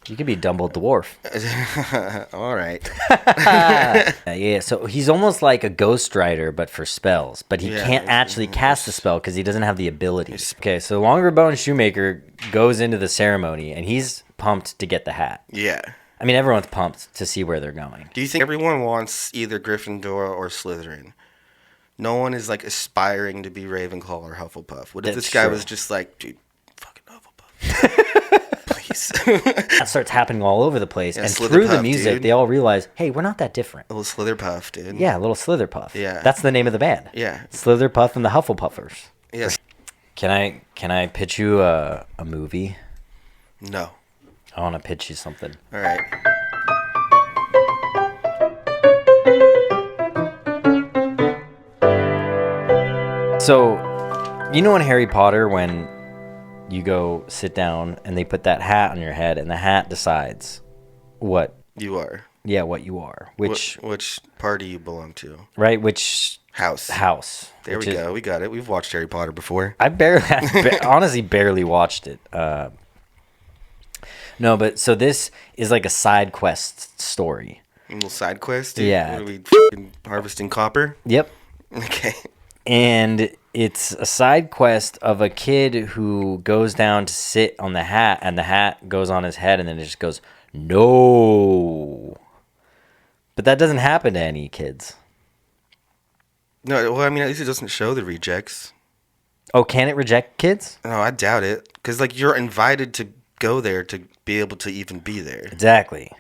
You could be Dumble Dwarf. All right. Yeah, so he's almost like a Ghost Rider, but for spells. But he Yeah, can't actually cast the spell because he doesn't have the ability. Okay, so Longerbone Shoemaker goes into the ceremony, and he's pumped to get the hat. Yeah. I mean, everyone's pumped to see where they're going. Do you think everyone wants either Gryffindor or Slytherin? No one is like aspiring to be Ravenclaw or Hufflepuff. What if That's this guy true. was just like, dude, fucking Hufflepuff, please? That starts happening all over the place, Yeah, and Slitherpuff, through the music, dude. they all realize, hey, we're not that different. A little Slitherpuff, dude. Yeah, a little Slitherpuff. Yeah. That's the name of the band. Yeah. Slitherpuff and the Hufflepuffers. Yes. Can I pitch you a movie? No. I want to pitch you something. All right. So, you know in Harry Potter when you go sit down and they put that hat on your head and the hat decides what You are. what you are. Which party you belong to? right? Which House. There There we go. We got it. We've watched Harry Potter before. I honestly barely watched it. No, but so this is like a side quest story. A little side quest. Dude. Yeah. What are we f***ing harvesting copper? Yep. Okay. And it's a side quest of a kid who goes down to sit on the hat, and the hat goes on his head, and then it just goes, no. But that doesn't happen to any kids. No, well, I mean, at least it doesn't show the rejects. Oh, can it reject kids? No, I doubt it. Because, like, you're invited to go there to be able to even be there. Exactly.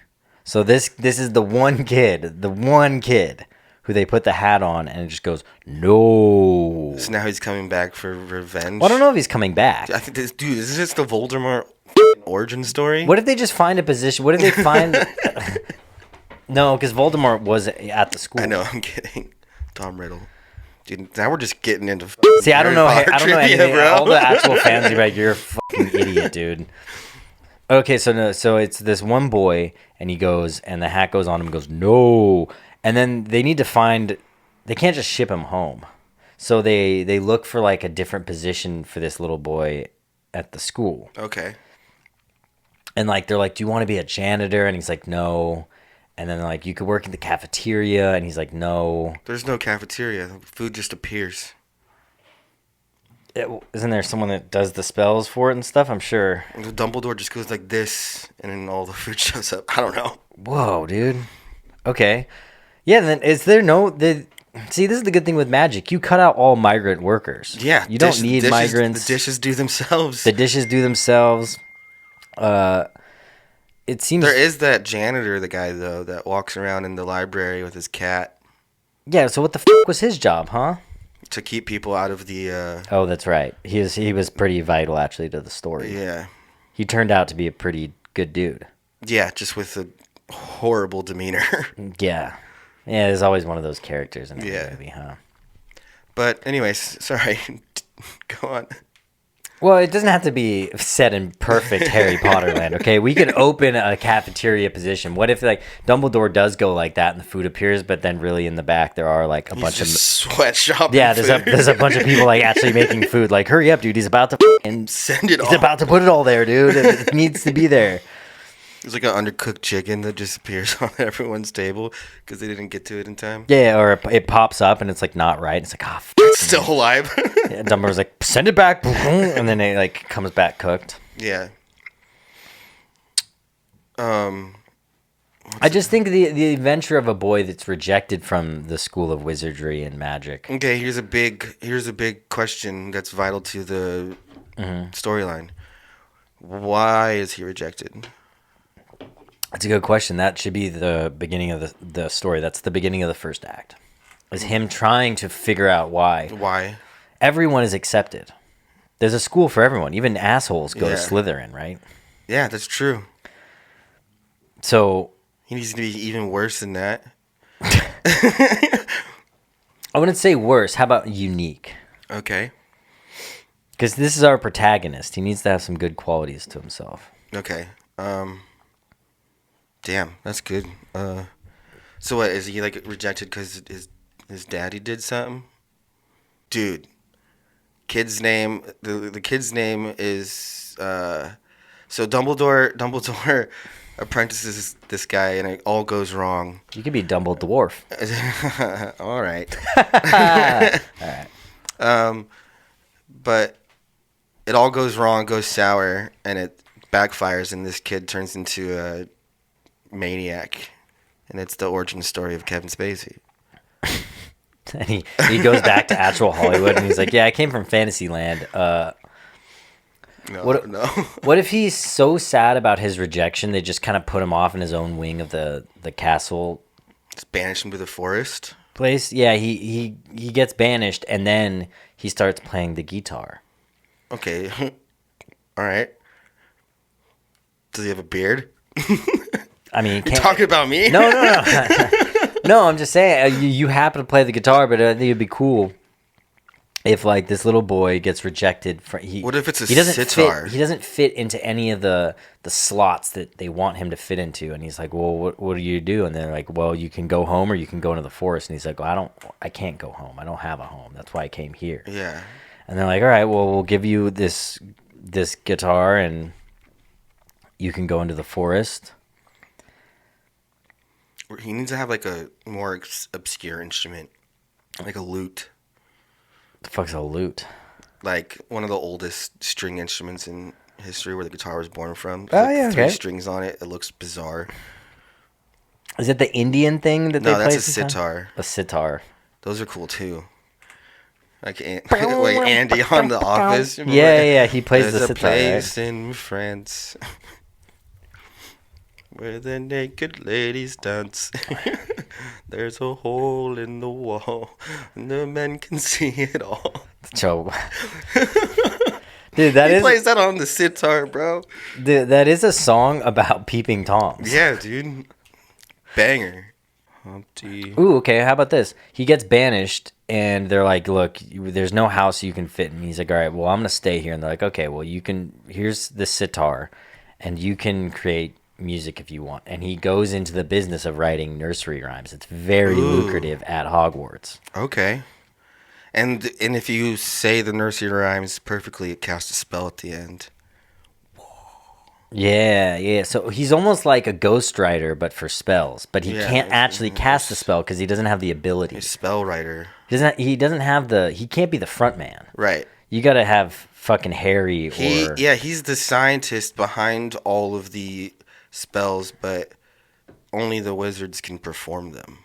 So this is the one kid who they put the hat on, and it just goes, no. So now he's coming back for revenge. Well, I don't know if he's coming back. I think this, dude, is this the Voldemort origin story? What if they just find a position? What if they find... No, because Voldemort was at the school. I know, I'm kidding. Tom Riddle. Dude, now we're just getting into See, I don't know. I don't know trivia, anything. bro. All the actual fans are like, you're a fucking idiot, dude. Okay, so it's this one boy, and he goes, and the hat goes on him, and goes, no. And then they need to find, they can't just ship him home. So they look for like a different position for this little boy at the school. Okay. And like, they're like, do you want to be a janitor? And he's like, no. And then like, you could work in the cafeteria, and he's like, no. There's no cafeteria. Food just appears. Isn't there someone that does the spells for it and stuff? I'm sure. And the Dumbledore just goes like this, and then all the food shows up. I don't know. Whoa, dude. Okay. Yeah, then is there see, this is the good thing with magic. You cut out all migrant workers. Yeah. You don't need migrants. The dishes do themselves. The dishes do themselves. It seems... There is that janitor, the guy, though, that walks around in the library with his cat Yeah, so what the was his job, huh? to keep people out of the, Oh, that's right. He was pretty vital, actually, to the story. yeah. He turned out to be a pretty good dude. Yeah, just with a horrible demeanor. Yeah. Yeah, there's always one of those characters in every Yeah. movie, huh? But anyways, sorry. Go on. Well, it doesn't have to be set in perfect Harry Potter land, okay? We could open a cafeteria position. What if, like, Dumbledore does go like that and the food appears, but then really in the back there are, like, a bunch of... sweatshopping. Yeah, food. there's a bunch of people, like, actually making food. Like, hurry up, dude. He's about to Send it He's all. about to put it all there, dude. It needs to be there. There's like an undercooked chicken that just appears on everyone's table because they didn't get to it in time. Yeah, or it pops up and it's, like, not right. It's like, It's still alive. Yeah, Dumbledore's like, send it back. And then it, like, comes back cooked. Yeah. I just think the adventure of a boy that's rejected from the school of wizardry and magic. Okay, here's a big question that's vital to the storyline. Why is he rejected? That's a good question. That should be the beginning of the story. That's the beginning of the first act. Is him trying to figure out why. Why? Everyone is accepted. There's a school for everyone. Even assholes go to Yeah. Slytherin, right? Yeah, that's true. So He needs to be even worse than that. I wouldn't say worse. How about unique? Okay. Because this is our protagonist. He needs to have some good qualities to himself. Okay. Damn, that's good. So what, is he like rejected because his daddy did something? Dude, kid's name, the kid's name is So Dumbledore apprentices this guy, and it all goes wrong. You could be Dumble Dwarf. All right. All right. But it all goes wrong, goes sour, and it backfires, and this kid turns into a maniac. And it's the origin story of Kevin Spacey. And he goes back to actual Hollywood, and he's like, yeah, I came from Fantasyland. No. What if he's so sad about his rejection, they just kind of put him off in his own wing of the castle Just banish him to the forest. place? Yeah, he gets banished, and then he starts playing the guitar. Okay. All right. Does he have a beard? I mean, You're talking about me? No. No, I'm just saying, you happen to play the guitar, but I think it'd be cool if, like, this little boy gets rejected. What if it's a sitar? He doesn't fit into any of the slots that they want him to fit into. And he's like, well, what do you do? And they're like, well, you can go home or you can go into the forest. And he's like, well, I can't go home. I don't have a home. That's why I came here. Yeah. And they're like, all right, well, we'll give you this guitar and you can go into the forest. He needs to have, like, a more obscure instrument. Like a lute. The fuck's a lute? Like one of the oldest string instruments in history, where the guitar was born from. Oh, like yeah, three okay. strings on it. It looks bizarre. Is it the Indian thing that they play? No, that's a sitar. A sitar. Those are cool too. Like Andy on The Office. Yeah, he plays There's the a sitar. place Right? in France where the naked ladies dance. There's a hole in the wall, and the men can see it all. So, dude, He plays that on the sitar, bro. Dude, that is a song about peeping toms. Yeah, dude. Banger. Humpty. Ooh, okay. How about this? He gets banished, and they're like, "Look, there's no house you can fit." And he's like, "All right, well, I'm gonna stay here." And they're like, "Okay, well, you can. Here's the sitar, and you can create music if you want." And he goes into the business of writing nursery rhymes. It's very lucrative at Hogwarts. Okay. And if you say the nursery rhymes perfectly, it casts a spell at the end. Yeah. So he's almost like a ghostwriter, but for spells. But he can't actually cast the spell because he doesn't have the ability. He's a spell writer. He doesn't have he can't be the front man. Right. You gotta have fucking Harry or... Yeah, he's the scientist behind all of the spells, but only the wizards can perform them.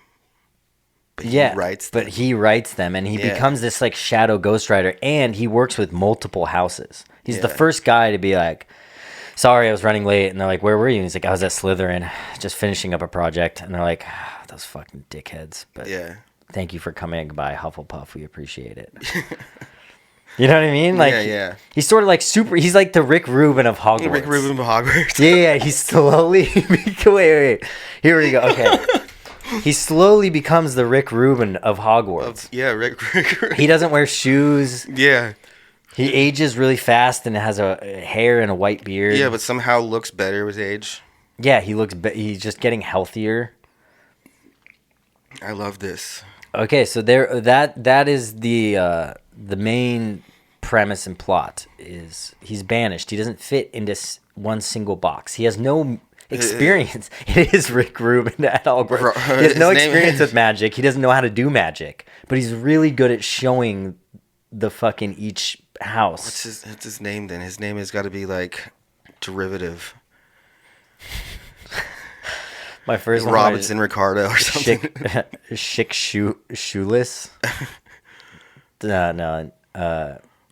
But he writes them. But he writes them, and he becomes this like shadow ghostwriter, and he works with multiple houses. He's the first guy to be like, sorry, I was running late. And they're like, where were you? And he's like, I was at Slytherin, just finishing up a project. And they're like, those fucking dickheads. But thank you for coming by, Hufflepuff. We appreciate it. You know what I mean? Like, yeah. He's sort of like he's like the Rick Rubin of Hogwarts. Rick Rubin of Hogwarts. Yeah, he slowly... wait. Here we go. Okay. He slowly becomes the Rick Rubin of Hogwarts. Rick. He doesn't wear shoes. Yeah. He ages really fast and has a hair and a white beard. Yeah, but somehow looks better with age. Yeah, he's just getting healthier. I love this. Okay, so that is the main premise and plot is he's banished. He doesn't fit into one single box. He has no experience. It is Rick Rubin at Hogwarts. He has no experience with magic. He doesn't know how to do magic, but he's really good at showing the fucking each house. What's his name then? His name has got to be like derivative. My first one Robinson Ricardo or something. Shoeless. No.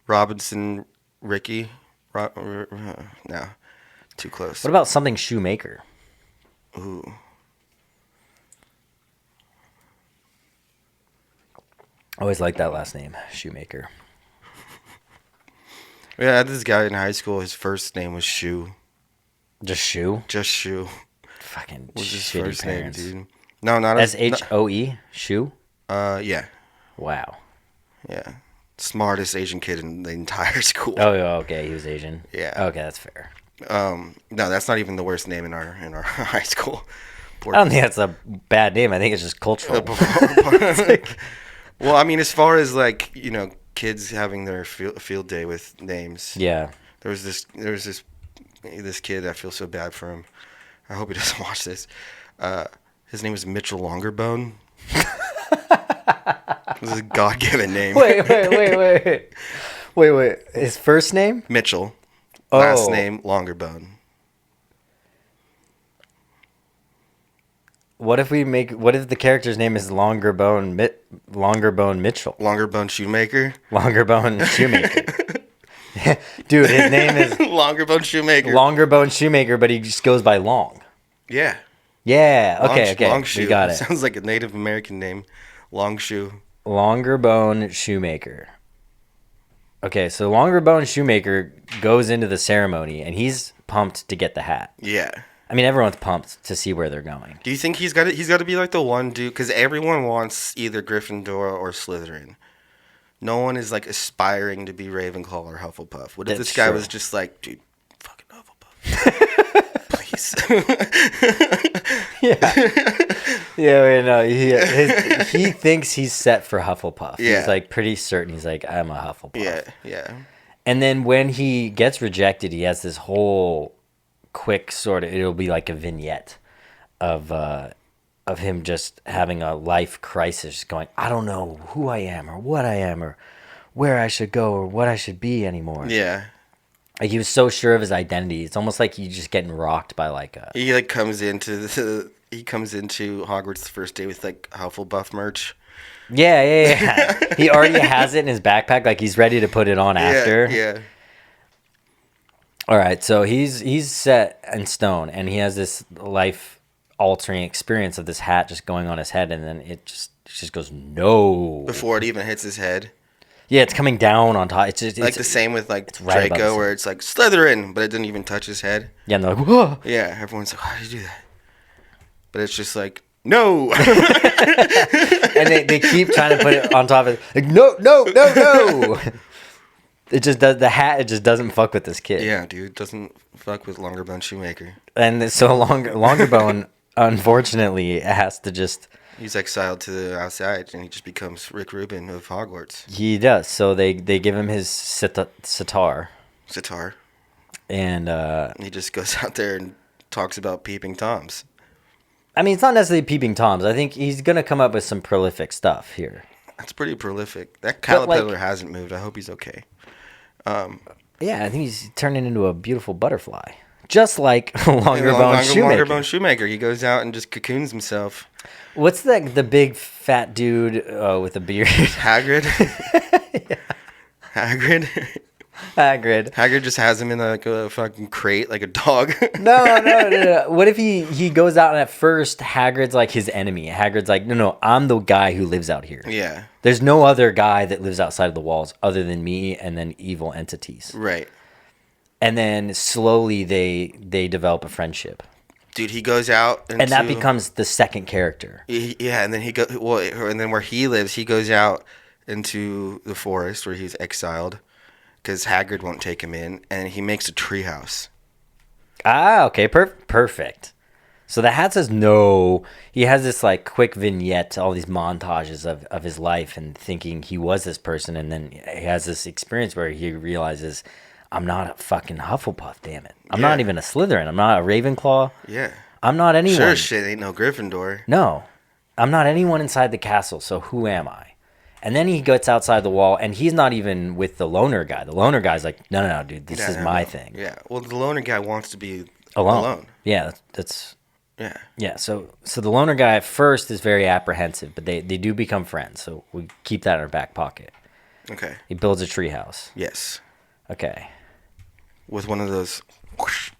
Robinson Ricky. No, too close. What about something Shoemaker? Ooh. I always liked that last name, Shoemaker. Yeah, I had this guy in high school. His first name was Shoe. Just Shoe? Just Shoe. Fucking was his shitty first parents. name, dude. No, not SHOE? Shoe? Yeah. Wow. Yeah. Smartest Asian kid in the entire school. Oh, okay. He was Asian. Yeah. Okay, that's fair. No, that's not even the worst name in our high school. I don't think that's a bad name. I think it's just cultural. Well, I mean, as far as like, kids having their field day with names. Yeah. There was this this kid. I feel so bad for him. I hope he doesn't watch this. His name is Mitchell Longerbone. This is a God-given name. Wait. His first name? Mitchell. Oh. Last name Longerbone. What if the character's name is Longerbone Mitchell? Longerbone Shoemaker. Longerbone Shoemaker. Dude, his name is Longerbone Shoemaker. Longerbone Shoemaker, but he just goes by Long. Yeah. Yeah. Okay. Longshoe. We got it. Sounds like a Native American name. Longshoe. Longerbone Shoemaker. Okay, so Longerbone Shoemaker goes into the ceremony, and he's pumped to get the hat. Yeah. I mean, everyone's pumped to see where they're going. Do you think he's got to be like the one dude? Because everyone wants either Gryffindor or Slytherin. No one is like aspiring to be Ravenclaw or Hufflepuff. What if this guy was just like, dude, fucking Hufflepuff, please? He thinks he's set for Hufflepuff. Yeah. He's like pretty certain. He's like, I'm a Hufflepuff. Yeah. And then when he gets rejected, he has this whole quick sort of, it'll be like a vignette of him just having a life crisis, going, I don't know who I am or what I am or where I should go or what I should be anymore. Yeah. Like he was so sure of his identity. It's almost like he's just getting rocked by like a... He like comes into Hogwarts the first day with like Hufflepuff merch. Yeah. He already has it in his backpack. Like he's ready to put it on after. Yeah. All right, so he's set in stone, and he has this life-altering experience of this hat just going on his head, and then it just goes no. Before it even hits his head. Yeah, it's coming down on top. It's just like the same with like right Draco, where it's like Slytherin, but it didn't even touch his head. Yeah, and they're like, whoa. Yeah, everyone's like, how did you do that? But it's just like, no. And they keep trying to put it on top of it. Like, no. It just does the hat. It just doesn't fuck with this kid. Yeah, dude, doesn't fuck with Longerbone Shoemaker. And so Longerbone, unfortunately, has to just. He's exiled to the outside, and he just becomes Rick Rubin of Hogwarts. He does. So they give him his sitar. And he just goes out there and talks about peeping toms. I mean, it's not necessarily peeping toms. I think he's gonna come up with some prolific stuff here. That's pretty prolific. That caterpillar hasn't moved. I hope he's okay. Yeah, I think he's turning into a beautiful butterfly, just like Longerbone Shoemaker. Longerbone Shoemaker. He goes out and just cocoons himself. What's the big fat dude with a beard? Hagrid. Yeah. Hagrid. Hagrid just has him in like a fucking crate, like a dog. No. What if he goes out and at first Hagrid's like his enemy? Hagrid's like, no, I'm the guy who lives out here. Yeah. There's no other guy that lives outside of the walls other than me and then evil entities. Right. And then slowly they develop a friendship. Dude, he goes out and that becomes the second character. Yeah, and then and then where he lives, he goes out into the forest where he's exiled. Because Hagrid won't take him in, and he makes a treehouse. Okay, perfect. So the hat says no. He has this like quick vignette, all these montages of his life, and thinking he was this person, and then he has this experience where he realizes, I'm not a fucking Hufflepuff, damn it. I'm not even a Slytherin. I'm not a Ravenclaw. Yeah. I'm not anyone. Sure shit ain't no Gryffindor. No. I'm not anyone inside the castle, so who am I? And then he gets outside the wall, and he's not even with the loner guy. The loner guy's like, no, dude, this is my thing. Yeah, well, the loner guy wants to be alone. Yeah, that's yeah. Yeah, so the loner guy at first is very apprehensive, but they do become friends, so we keep that in our back pocket. Okay. He builds a treehouse. Yes. Okay. With one of those... Whoosh.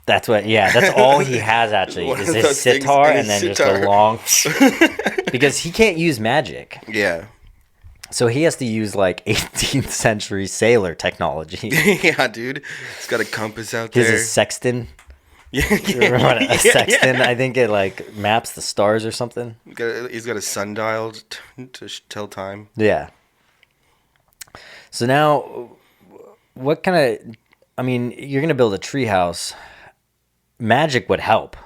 That's all he has, actually, is his sitar and then just a long... Because he can't use magic. Yeah. So he has to use, like, 18th century sailor technology. Yeah, dude. He's got a compass out there. He's a sextant. Yeah. A sextant, I think it, like, maps the stars or something. He's got a sundial to tell time. Yeah. So now, what kind of... I mean, you're going to build a treehouse... Magic would help.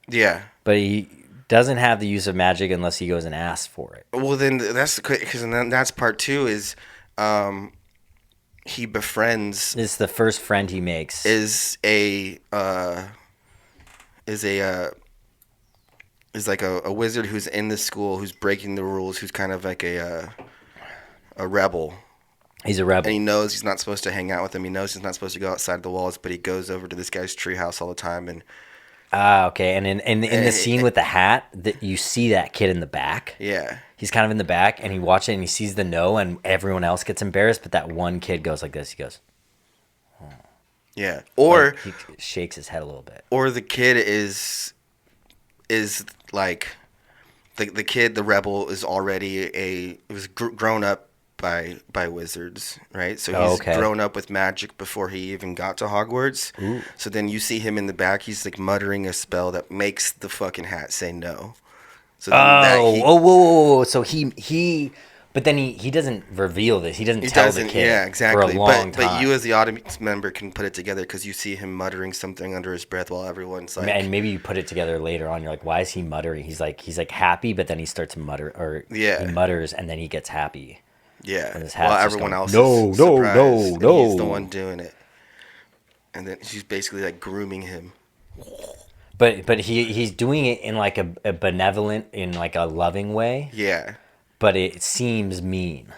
Yeah. But he doesn't have the use of magic unless he goes and asks for it. Well, then that's because that's part two is he befriends It's the first friend he makes. is like a wizard who's in the school, who's breaking the rules, who's kind of like a rebel. He's a rebel. And he knows he's not supposed to hang out with him. He knows he's not supposed to go outside the walls, but he goes over to this guy's treehouse all the time. And okay. And in the scene with the hat, you see that kid in the back. Yeah. He's kind of in the back, and he watches it, and he sees the no, and everyone else gets embarrassed, but that one kid goes like this. He goes, oh. Yeah. Or like, he shakes his head a little bit. Or the kid is like the kid, the rebel, is already grown up by wizards, right? So he's grown up with magic before he even got to Hogwarts. Ooh. So then you see him in the back. He's like muttering a spell that makes the fucking hat say no. So whoa. So he but then he doesn't reveal this. He doesn't tell the kid. Yeah, exactly. For a long time. But you as the audience member can put it together because you see him muttering something under his breath while everyone's like. And maybe you put it together later on. You're like, why is he muttering? He's like happy, but then he starts to mutter, or he mutters, and then he gets happy. Yeah. Well, everyone else is surprised, no. He's the one doing it, and then she's basically like grooming him. But he's doing it in like a benevolent, in like a loving way. Yeah. But it seems mean.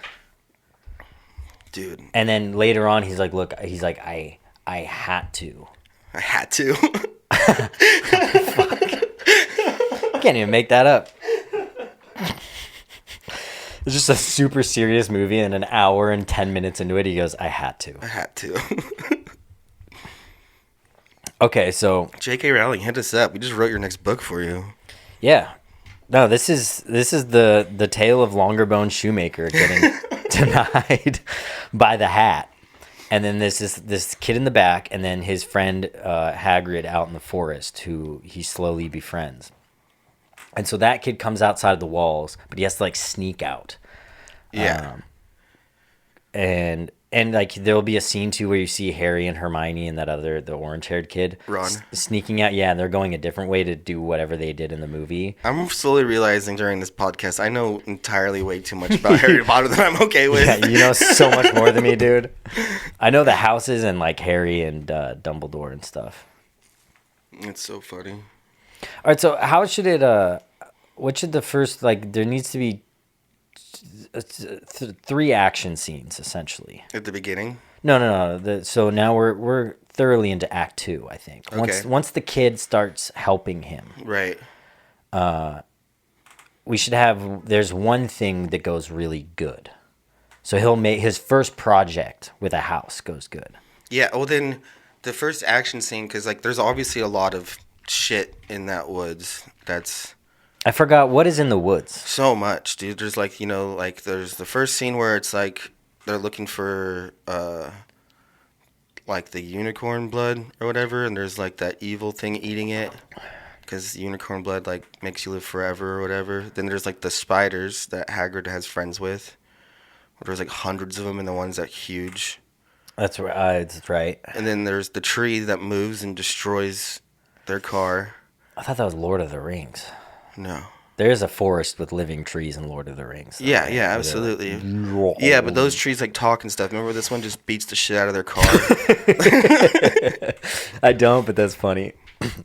Dude. And then later on, he's like, look, I had to. I had to. I can't even make that up. It's just a super serious movie, and an hour and 10 minutes into it, he goes, I had to. I had to. Okay, so J.K. Rowling, hit us up. We just wrote your next book for you. Yeah. No, this is the tale of Longerbone Shoemaker getting denied by the hat. And then there's this kid in the back, and then his friend Hagrid out in the forest, who he slowly befriends. And so that kid comes outside the walls, but he has to like sneak out. Yeah. And like there'll be a scene too where you see Harry and Hermione and the orange-haired kid Ron sneaking out. Yeah, and they're going a different way to do whatever they did in the movie. I'm slowly realizing during this podcast I know entirely way too much about Harry Potter that I'm okay with. Yeah, you know so much more than me, dude. I know the houses and like Harry and Dumbledore and stuff. It's so funny. All right, so how should it? What should the first like? There needs to be 3 action scenes essentially at the beginning. No. So now we're thoroughly into Act 2, I think. Okay. Once the kid starts helping him, right? We should have. There's one thing that goes really good. So he'll make his first project with a house goes good. Yeah. Well, then the first action scene, because like there's obviously a lot of shit in that woods. I forgot what is in the woods. So much, dude. There's like, like there's the first scene where it's like they're looking for like the unicorn blood or whatever, and there's like that evil thing eating it because unicorn blood like makes you live forever or whatever. Then there's like the spiders that Hagrid has friends with. There's like hundreds of them, and the ones that huge. That's right. That's right. And then there's the tree that moves and destroys their car. I thought that was Lord of the Rings. No. There's a forest with living trees in Lord of the Rings. Yeah, right? Yeah, absolutely. Like, yeah, but those trees like talk and stuff. Remember this one just beats the shit out of their car? I don't, but that's funny.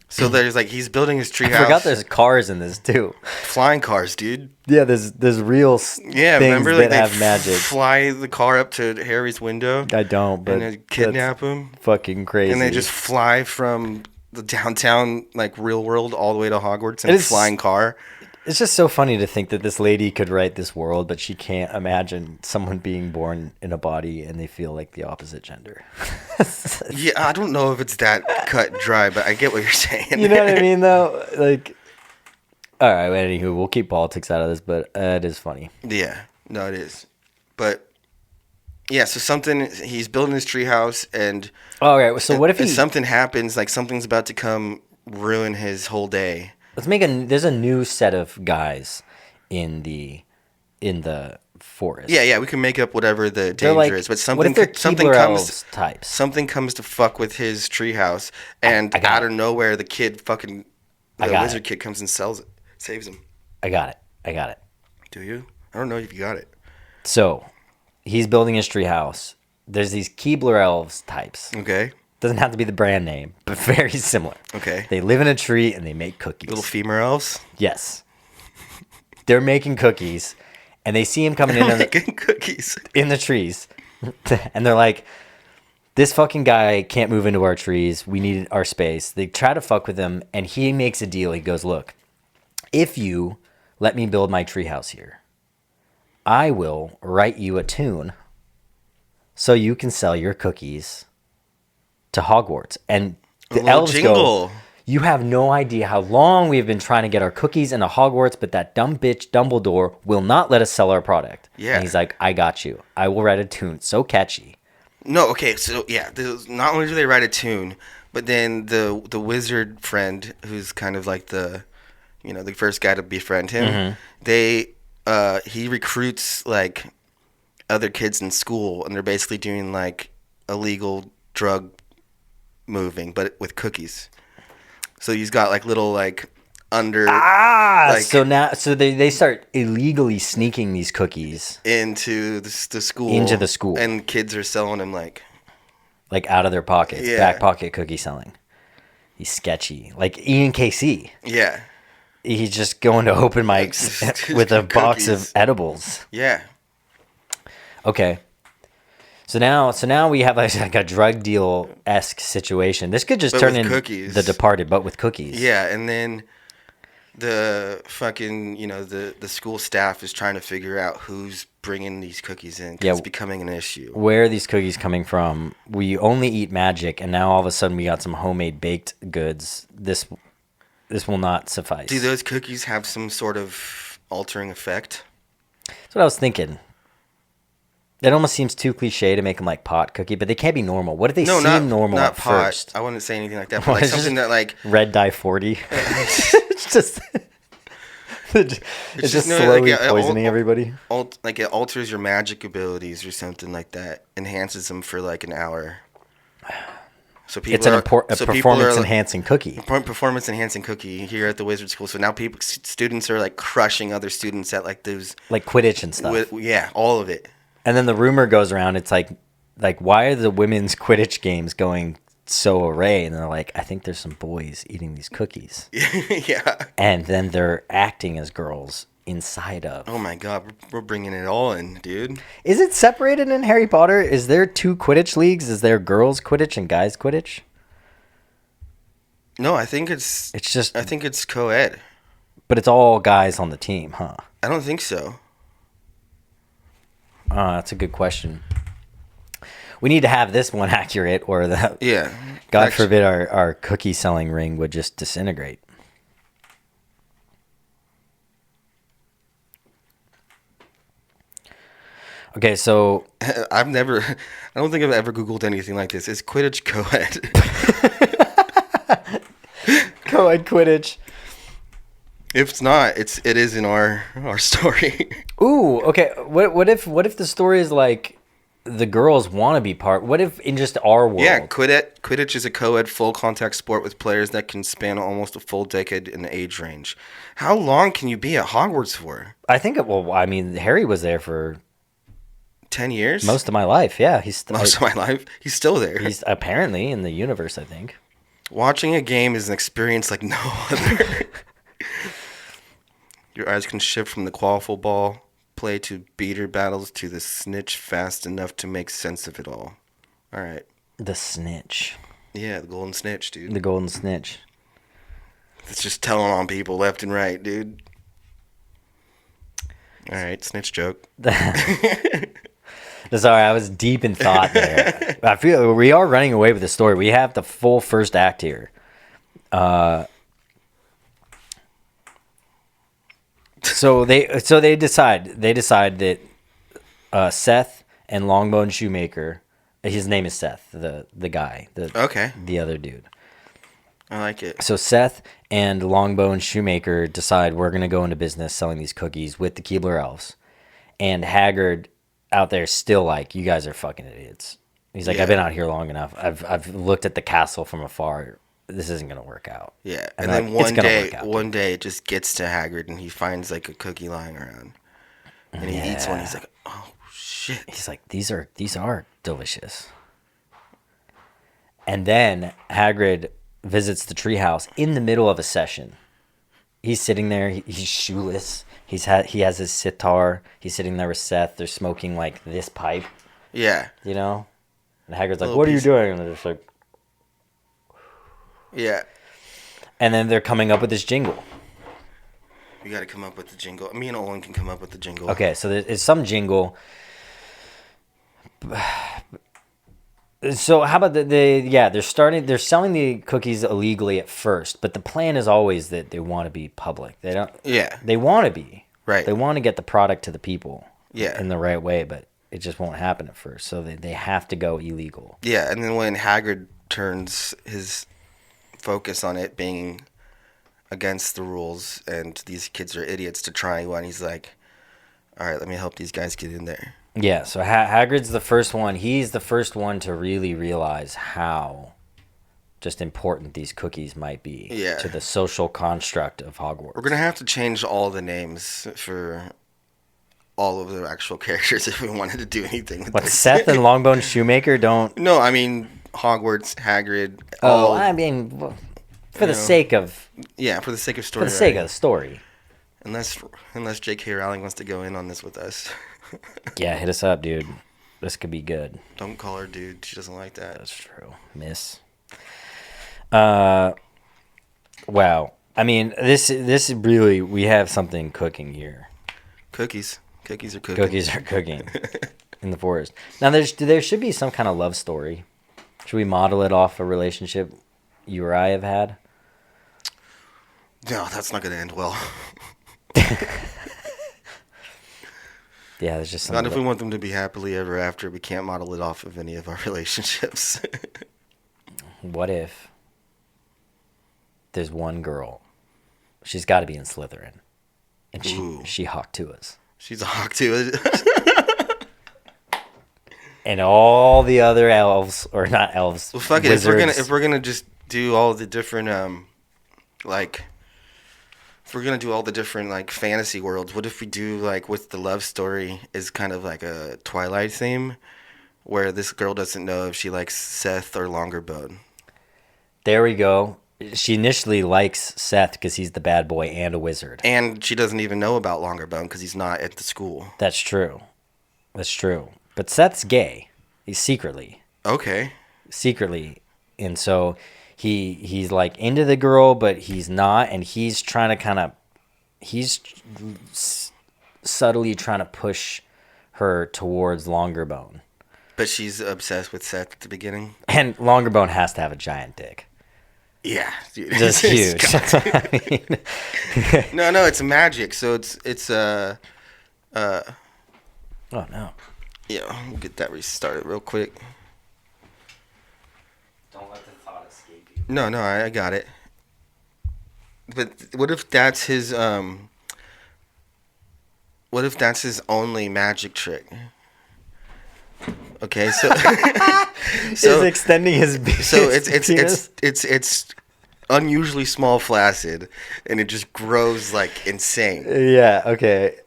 So there's like he's building his treehouse. I forgot there's cars in this too. Flying cars, dude. Yeah, there's real things remember, like, that have magic. Fly the car up to Harry's window. I don't, but and then kidnap him. Fucking crazy. And they just fly from the downtown, like real world, all the way to Hogwarts in a flying car. It's just so funny to think that this lady could write this world, but she can't imagine someone being born in a body and they feel like the opposite gender. Yeah, I don't know if it's that cut dry, but I get what you're saying. You know what I mean, though? Like, all right, anywho, we'll keep politics out of this, but it is funny. Yeah, no, it is. But, yeah, so he's building his treehouse, and... All right, so what if something happens, like something's about to come ruin his whole day. Let's there's a new set of guys in the forest. Yeah, we can make up whatever the danger is, but something comes to fuck with his treehouse, and out of nowhere the wizard kid comes and saves him. I got it. Do you? I don't know if you got it. So, he's building his treehouse. there's these Keebler elves types. Okay. Doesn't have to be the brand name, but very similar. Okay. They live in a tree and they make cookies. Little femur elves? Yes. They're making cookies, and they see him coming in making cookies in the trees, and they're like, this fucking guy can't move into our trees. We need our space. They try to fuck with him, and he makes a deal. He goes, look, if you let me build my treehouse here, I will write you a tune so you can sell your cookies to Hogwarts. And the elves go, you have no idea how long we have been trying to get our cookies into Hogwarts, but that dumb bitch Dumbledore will not let us sell our product. Yeah. And he's like, I got you. I will write a tune so catchy. No, okay, so yeah, not only do they write a tune, but then the wizard friend, who's kind of like the first guy to befriend him, he recruits like other kids in school, and they're basically doing like illegal drug moving, but with cookies. So he's got like little like under so they start illegally sneaking these cookies into the school, and kids are selling them like out of their pockets, back pocket cookie selling. He's sketchy, like Ian KC. Yeah, he's just going to open mics with a box of edibles. Yeah. Okay. So now we have like a drug deal-esque situation. This could just turn into cookies. The Departed, but with cookies. Yeah, and then the fucking, the school staff is trying to figure out who's bringing these cookies in. It's becoming an issue. Where are these cookies coming from? We only eat magic, and now all of a sudden we got some homemade baked goods. This will not suffice. Do those cookies have some sort of altering effect? That's what I was thinking. It almost seems too cliche to make them like pot cookie, but they can't be normal. What if they seem normal not at pot. first? I wouldn't say anything like that. But like something that like red dye 40. It's just it's just slowly poisoning everybody. Like it alters your magic abilities or something like that. Enhances them for like an hour. So it's a performance enhancing cookie. Performance enhancing cookie here at the Wizard School. So now students are like crushing other students at like those like Quidditch and stuff. All of it. And then the rumor goes around, it's like why are the women's Quidditch games going so array? And they're like, I think there's some boys eating these cookies. Yeah. And then they're acting as girls inside of. Oh my God, we're bringing it all in, dude. Is it separated in Harry Potter? Is there 2 Quidditch leagues? Is there girls Quidditch and guys Quidditch? No, I think it's co-ed. But it's all guys on the team, huh? I don't think so. That's a good question. We need to have this one accurate, or God forbid our cookie selling ring would just disintegrate. Okay, so I don't think I've ever Googled anything like this. Is Quidditch co-ed? Co-ed Quidditch. If it's not, it is in our story. Ooh, okay. What if the story is like the girls want to be part? What if in just our world? Yeah, Quidditch is a co-ed full contact sport with players that can span almost a full decade in the age range. How long can you be at Hogwarts for? I think Harry was there for 10 years? Most of my life, yeah. Most of my life? He's still there. He's apparently in the universe, I think. Watching a game is an experience like no other. Your eyes can shift from the quaffle ball play to beater battles to the snitch fast enough to make sense of it all. All right. The snitch. Yeah, the golden snitch, dude. The golden snitch. It's just telling on people left and right, dude. All right, snitch joke. Sorry, I was deep in thought there. I feel we are running away with the story. We have the full first act here. So they decide that Seth and Longerbone Shoemaker, his name is Seth, the guy, the other dude. I like it. So Seth and Longerbone Shoemaker decide we're gonna go into business selling these cookies with the Keebler elves, and Haggard out there still like, you guys are fucking idiots. He's like, I've been out here long enough. I've looked at the castle from afar. This isn't gonna work out. Yeah, and then one day it just gets to Haggard, and he finds like a cookie lying around, and he eats one. He's like, oh shit. shit. He's like, these are delicious. And then Hagrid visits the treehouse in the middle of a session. He's sitting there. He's shoeless. He has his sitar. He's sitting there with Seth. They're smoking like this pipe. Yeah. You know? And Hagrid's like, what are you doing? And they're just like... Yeah. And then they're coming up with this jingle. We got to come up with the jingle. Me and Olin can come up with the jingle. Okay, so there's some jingle. So how about they're selling the cookies illegally at first, but the plan is always that they want to be public. They don't. Yeah. They want to be. Right. They want to get the product to the people. Yeah. In the right way, but it just won't happen at first. So they have to go illegal. Yeah, and then when Hagrid turns his focus on it being against the rules and these kids are idiots to try one, he's like, all right, let me help these guys get in there. Yeah, so Hagrid's the first one. He's the first one to really realize how just important these cookies might be to the social construct of Hogwarts. We're going to have to change all the names for all of the actual characters if we wanted to do anything with this. Seth and Longerbone Shoemaker don't... No, I mean Hogwarts, Hagrid... for the sake of... Yeah, for the sake of story. For the sake of the story. Unless J.K. Rowling wants to go in on this with us. Yeah, hit us up, dude. This could be good. Don't call her dude. She doesn't like that. That's true. Miss. Wow. I mean, this really, we have something cooking here. Cookies are cooking. Cookies are cooking in the forest. Now, there should be some kind of love story. Should we model it off a relationship you or I have had? No, that's not going to end well. Yeah, there's just not if we want them to be happily ever after. We can't model it off of any of our relationships. What if there's one girl? She's got to be in Slytherin, and she Hawktuas. She's a Hawktua. And all the other elves, or not elves. Well, fuck it. If we're gonna just do all the different if we're gonna do all the different like fantasy worlds, what if we do like with the love story is kind of like a Twilight theme, where this girl doesn't know if she likes Seth or Longerbone. There we go. She initially likes Seth because he's the bad boy and a wizard, and she doesn't even know about Longerbone because he's not at the school. That's true. But Seth's gay. He's secretly. Okay. And so he's like into the girl, but he's not, and he's trying to subtly trying to push her towards Longerbone. But she's obsessed with Seth at the beginning. And Longerbone has to have a giant dick. Yeah, dude. Just huge. I mean. No, it's magic. So it's oh no. Yeah, we'll get that restarted real quick. Don't let the thought escape you. No, I got it. But what if that's his only magic trick? Okay, so he's extending his penis. So it's unusually small flaccid, and it just grows like insane. Yeah. Okay.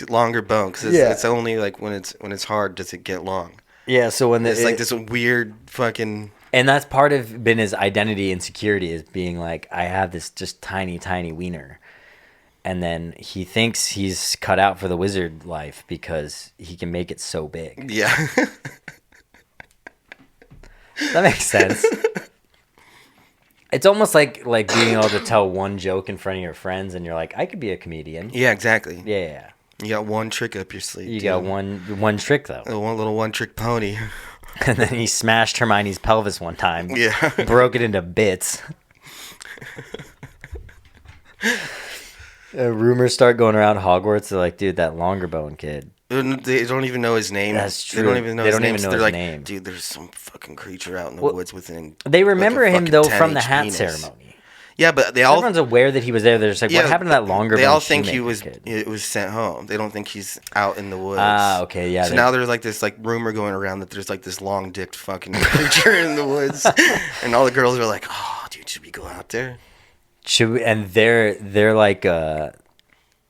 Longer bone because it's only like when it's hard does it get long. Yeah. So when it's like this weird fucking. And that's part of been his identity insecurity is being like, I have this just tiny wiener. And then he thinks he's cut out for the wizard life because he can make it so big. Yeah. That makes sense. It's almost like being able to tell one joke in front of your friends and you're like, I could be a comedian. Yeah, exactly. Yeah. You got one trick up your sleeve. You got one trick, though. One trick pony. And then he smashed Hermione's pelvis one time. Yeah. Broke it into bits. Rumors start going around Hogwarts. They're like, dude, that Longerbone kid. They don't even know his name. That's true. They don't even know his name. They're like, name. Dude, there's some fucking creature out in the woods within. They remember him, though, from the hat ceremony. Yeah, but everyone's aware that he was there. They're just like, what happened to that Longerbone? They all think kid? It was sent home. They don't think he's out in the woods. Okay, yeah. So now there's like this like rumor going around that there's like this long-dicked fucking creature in the woods, and all the girls are like, "Oh, dude, should we go out there?" Should we? And they're like a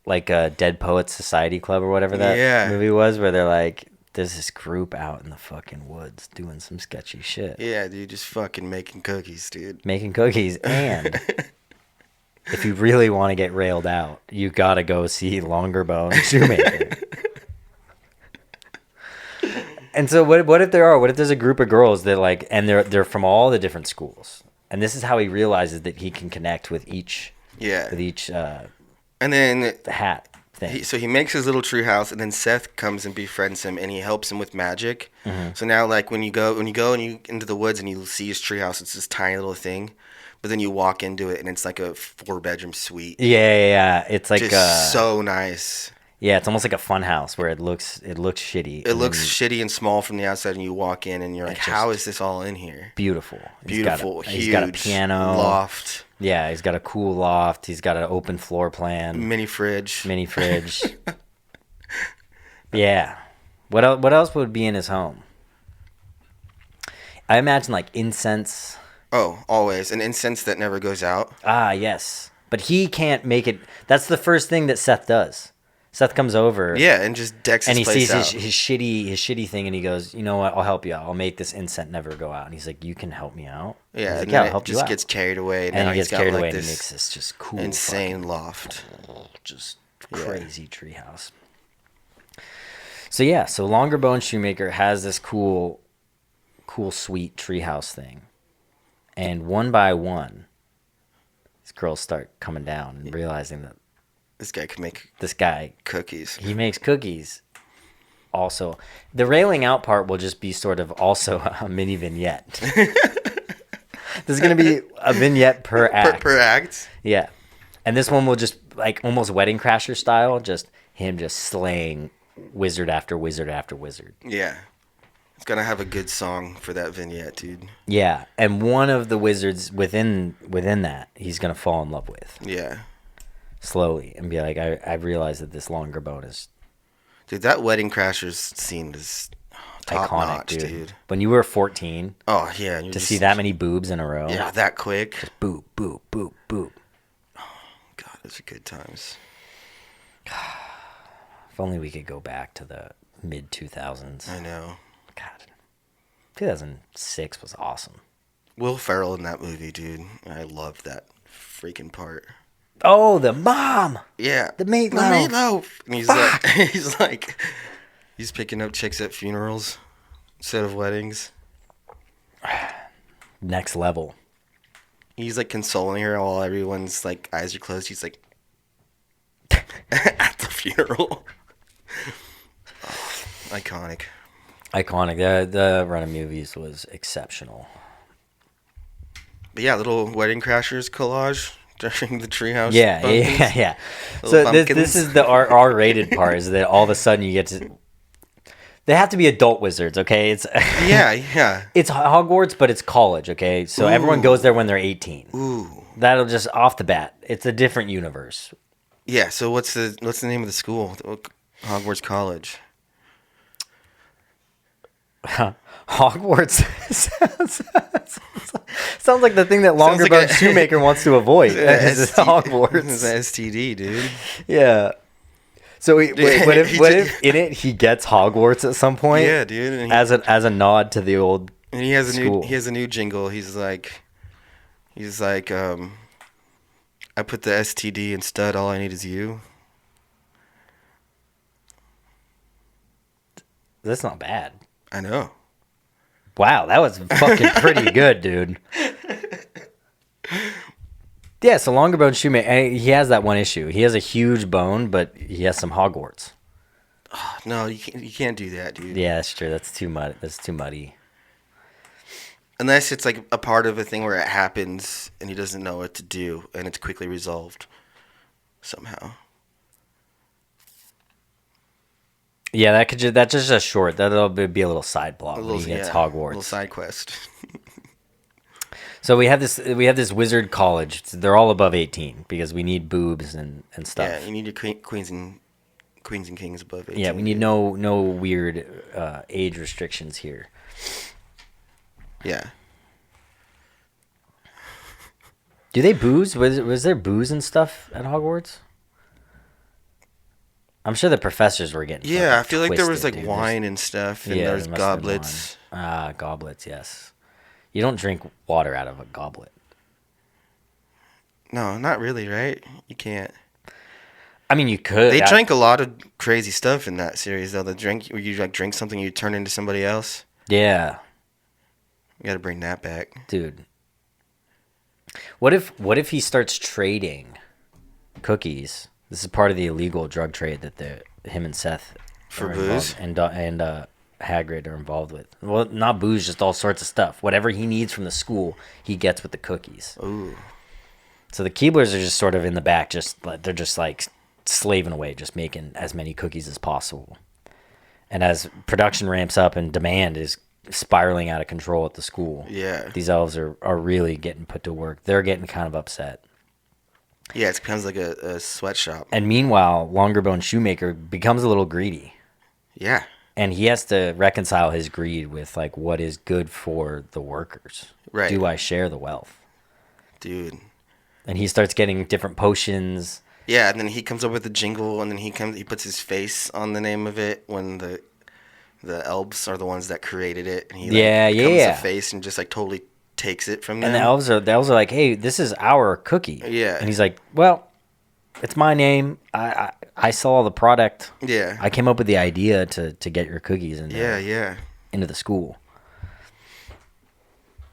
Dead Poets Society Club or whatever that movie was, where they're like, there's this group out in the fucking woods doing some sketchy shit. Yeah, dude, just fucking making cookies, dude. Making cookies, and if you really want to get railed out, you gotta go see Longerbone Shoemaker. And so what if there's a group of girls that like, and they're from all the different schools, and this is how he realizes that he can connect with each and then the hat thing. So he makes his little tree house, and then Seth comes and befriends him, and he helps him with magic. So now, like when you go into the woods and you see his tree house, it's this tiny little thing, but then you walk into it and it's like a 4-bedroom suite. Yeah. It's like just so nice. Yeah, it's almost like a fun house where it looks shitty. It looks shitty and small from the outside, and you walk in and you're like, how is this all in here? Beautiful. Huge. He's got a piano. Loft. Yeah, he's got a cool loft. He's got an open floor plan. Mini fridge. Yeah. What else would be in his home? I imagine like incense. Oh, always. An incense that never goes out. Ah, yes. But he can't make it. That's the first thing that Seth does. Seth comes over. Yeah, and just decks his place out. And he sees his shitty thing, and he goes, you know what, I'll help you out. I'll make this incense never go out. And he's like, you can help me out? Yeah, like, and then it just gets carried away. And he gets carried away, and he makes this just cool insane loft. Just crazy treehouse. So Longerbone Shoemaker has this cool sweet treehouse thing. And one by one, these girls start coming down and realizing that this guy can make cookies. He makes cookies. Also, the railing out part will just be sort of also a mini vignette. There's going to be a vignette per act. Per act? Yeah. And this one will just, like, almost Wedding Crasher style, just him just slaying wizard after wizard after wizard. Yeah. It's going to have a good song for that vignette, dude. Yeah. And one of the wizards within that, he's going to fall in love with. Yeah. Slowly. And be like, I realized that this Longerbone is... Dude, that Wedding Crashers scene is top iconic, notch, dude. When you were 14... Oh, yeah. To see that many boobs in a row. Yeah, that quick. Just boop, boop, boop, boop. Oh, God, those are good times. If only we could go back to the mid-2000s. I know. God. 2006 was awesome. Will Ferrell in that movie, dude. I loved that freaking part. Oh, the mom! Yeah. The meatloaf. And he's picking up chicks at funerals instead of weddings. Next level. He's like consoling her while everyone's like eyes are closed. He's like at the funeral. Iconic. The run of movies was exceptional. But yeah, little Wedding Crashers collage during the treehouse. Yeah. So this is the R-rated part. Is that all of a sudden you get to? They have to be adult wizards, okay? It's yeah. It's Hogwarts, but it's college, okay? So everyone goes there when they're 18. Ooh. That'll just off the bat. It's a different universe. Yeah. So what's the name of the school? Hogwarts College. Hogwarts sounds like the thing that Longerbone Shoemaker wants to avoid. Hogwarts. It's an STD, dude. Yeah. So what if in it he gets Hogwarts at some point? Yeah, dude. And as a nod to the old. And he has school. a new jingle. He's like, I put the STD in stud. All I need is you. That's not bad. I know. Wow, that was fucking pretty good, dude. Yeah, so Longerbone Shoemaker, he has that one issue. He has a huge bone, but he has some Hogwarts. Oh, no, you can't do that, dude. Yeah, that's true. That's too muddy. Unless it's like a part of a thing where it happens and he doesn't know what to do and it's quickly resolved somehow. Yeah, that's just a short. That'll be a little side plot when he gets Hogwarts. A little side quest. So we have this wizard college. They're all above 18 because we need boobs and stuff. Yeah, you need your queens and kings above 18. Yeah, we need no weird age restrictions here. Yeah. Do they booze? Was there booze and stuff at Hogwarts? I'm sure the professors were getting Yeah, I feel like there was twisted, like dude. wine and stuff, and Yeah, there's there must have been wine. goblets. Goblets, yes. You don't drink water out of a goblet. No, not really, right? You can't. I mean, you could. They drank a lot of crazy stuff in that series, though. The drink where you like drink something, you turn into somebody else. Yeah, You got to bring that back, dude. What if he starts trading cookies? This is part of the illegal drug trade that him and Seth for are booze. involved, and Hagrid are involved with. Well, not booze, just all sorts of stuff. Whatever he needs from the school, he gets with the cookies. Ooh. So the Keeblers are just sort of in the back, they're just like slaving away, just making as many cookies as possible. And as production ramps up and demand is spiraling out of control at the school, Yeah. these elves are really getting put to work. They're getting kind of upset. Yeah, it becomes like a sweatshop. And meanwhile, Longerbone Shoemaker becomes a little greedy. Yeah. And he has to reconcile his greed with like what is good for the workers. Right. Do I share the wealth? Dude. And he starts getting different potions. Yeah, and then he comes up with a jingle, and then he puts his face on the name of it when the elves are the ones that created it, and he becomes a face and just like totally takes it from them. And the elves are like, "Hey, this is our cookie." Yeah. And he's like, "Well, it's my name. I sell all the product. Yeah. I came up with the idea to get your cookies into into the school."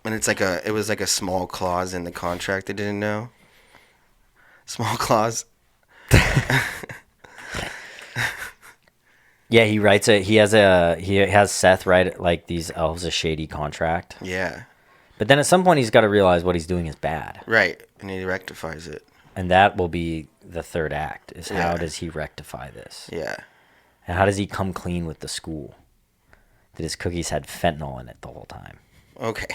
And it was like a small clause in the contract they didn't know. Small clause. Yeah, he writes he has Seth write like these elves a shady contract. Yeah. But then at some point he's got to realize what he's doing is bad. Right, and he rectifies it. And that will be the third act, is how does he rectify this? Yeah. And how does he come clean with the school that his cookies had fentanyl in it the whole time? Okay.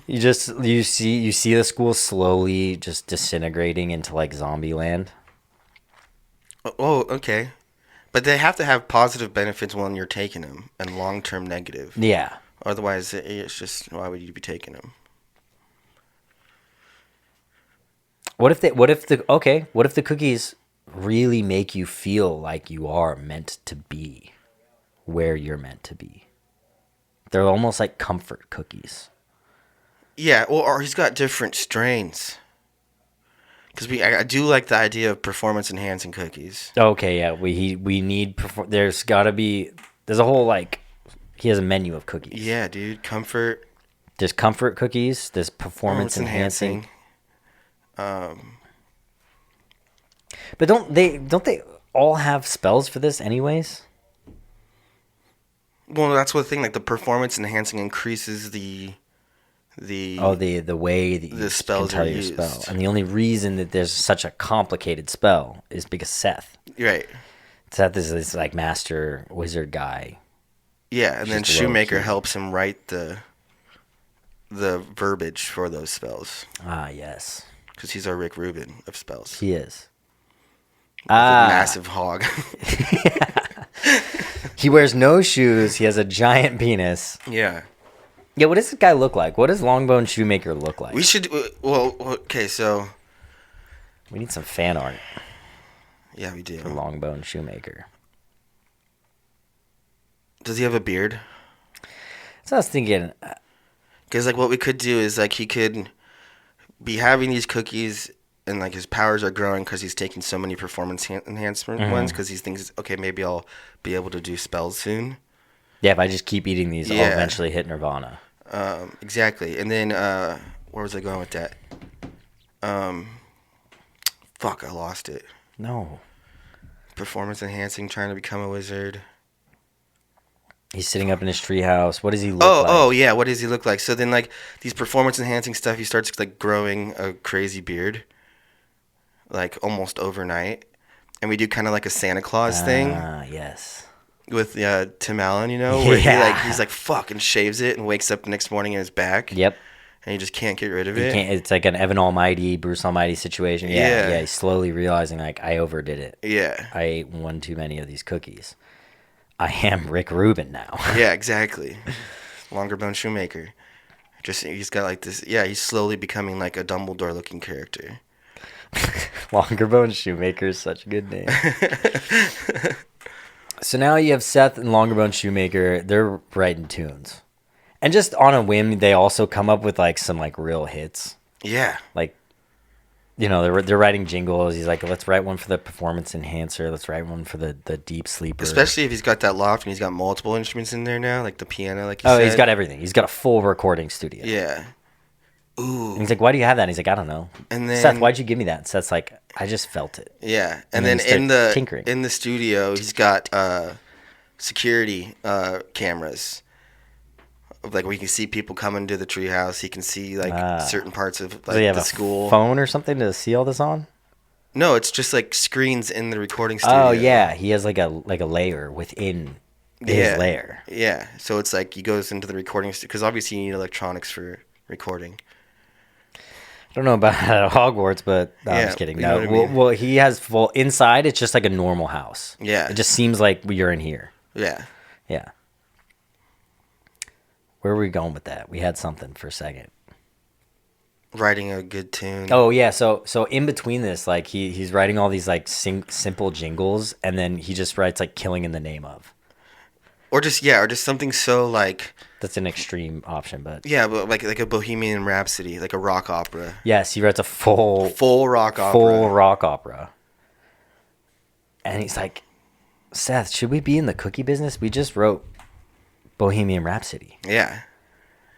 You see the school slowly just disintegrating into like zombie land. Oh, okay. But they have to have positive benefits when you're taking them, and long-term negative. Yeah. Otherwise, it's just, why would you be taking them? What if the cookies really make you feel like you are meant to be where you're meant to be? They're almost like comfort cookies. Yeah, or he's got different strains. Because I do like the idea of performance-enhancing cookies. Okay, yeah, we need there's a whole like he has a menu of cookies. Yeah, dude, comfort. There's comfort cookies. There's performance enhancing. But don't they all have spells for this anyways? Well, that's what the thing. Like the performance enhancing increases the way that you spells can tell are your used. spell. And the only reason that there's such a complicated spell is because Seth. Right. Seth is this like master wizard guy. Yeah, and then Just Shoemaker low-key. helps him write the verbiage for those spells. Ah, yes. Because he's our Rick Rubin of spells. He is. A massive hog. He wears no shoes. He has a giant penis. Yeah. Yeah, what does this guy look like? What does Longerbone Shoemaker look like? We should. Well, okay, so. We need some fan art Yeah, we do. for Longerbone Shoemaker. Does he have a beard? So I was thinking, Because, like, what we could do is, like, he could be having these cookies and, like, his powers are growing because he's taking so many performance enhancement ones because he thinks, okay, maybe I'll be able to do spells soon. yeah, if I just keep eating these, I'll Yeah. eventually hit Nirvana. Exactly. And then, where was I going with that? Fuck, I lost it. No. Performance enhancing, trying to become a wizard. He's sitting up in his treehouse. What does he look like? Oh, yeah. What does he look like? So then, like, these performance enhancing stuff, he starts, like, growing a crazy beard, like, almost overnight. And we do kind of like a Santa Claus thing Ah, yes. with Tim Allen, you know, where Yeah. he's like, fuck, and shaves it and wakes up the next morning and it's back. Yep. And he just can't get rid of You it. can't, it's like an Evan Almighty, Bruce Almighty situation. Yeah. Yeah, he's slowly realizing, like, I overdid it. Yeah. I ate one too many of these cookies. I am Rick Rubin now. Yeah, exactly. Longerbone Shoemaker. He's got like this. Yeah, he's slowly becoming like a Dumbledore-looking character. Longerbone Shoemaker is such a good name. So now you have Seth and Longerbone Shoemaker. They're writing tunes. And just on a whim, they also come up with like some like real hits. Yeah. Like, you know, they're writing jingles. He's like, let's write one for the performance enhancer. Let's write one for the deep sleeper. Especially if he's got that loft and he's got multiple instruments in there now, like the piano, like you said. Oh, he's got everything. He's got a full recording studio. Yeah. Ooh. And he's like, why do you have that? And he's like, I don't know. And then, Seth, why'd you give me that? And Seth's like, I just felt it. Yeah. And then in the studio, he's got security cameras. Like where you can see people coming to the treehouse. He can see like certain parts of like the school. Phone or something to see all this on? No, it's just like screens in the recording studio. Oh yeah, he has like a layer within his layer. Yeah, so it's like he goes into the recording studio because obviously you need electronics for recording. I don't know about Hogwarts, but no, I'm just kidding. No, I mean? well, he has full inside. It's just like a normal house. Yeah, it just seems like you're in here. Yeah. Where were we going with that? We had something for a second. Writing a good tune. Oh yeah, so in between this, like he's writing all these like simple jingles, and then he just writes like "killing in the name of," or just something so like. That's an extreme option, but but like a Bohemian Rhapsody, like a rock opera. Yes, he writes a full rock opera. Full rock opera. And he's like, Seth, should we be in the cookie business? We just wrote Bohemian Rhapsody. Yeah. And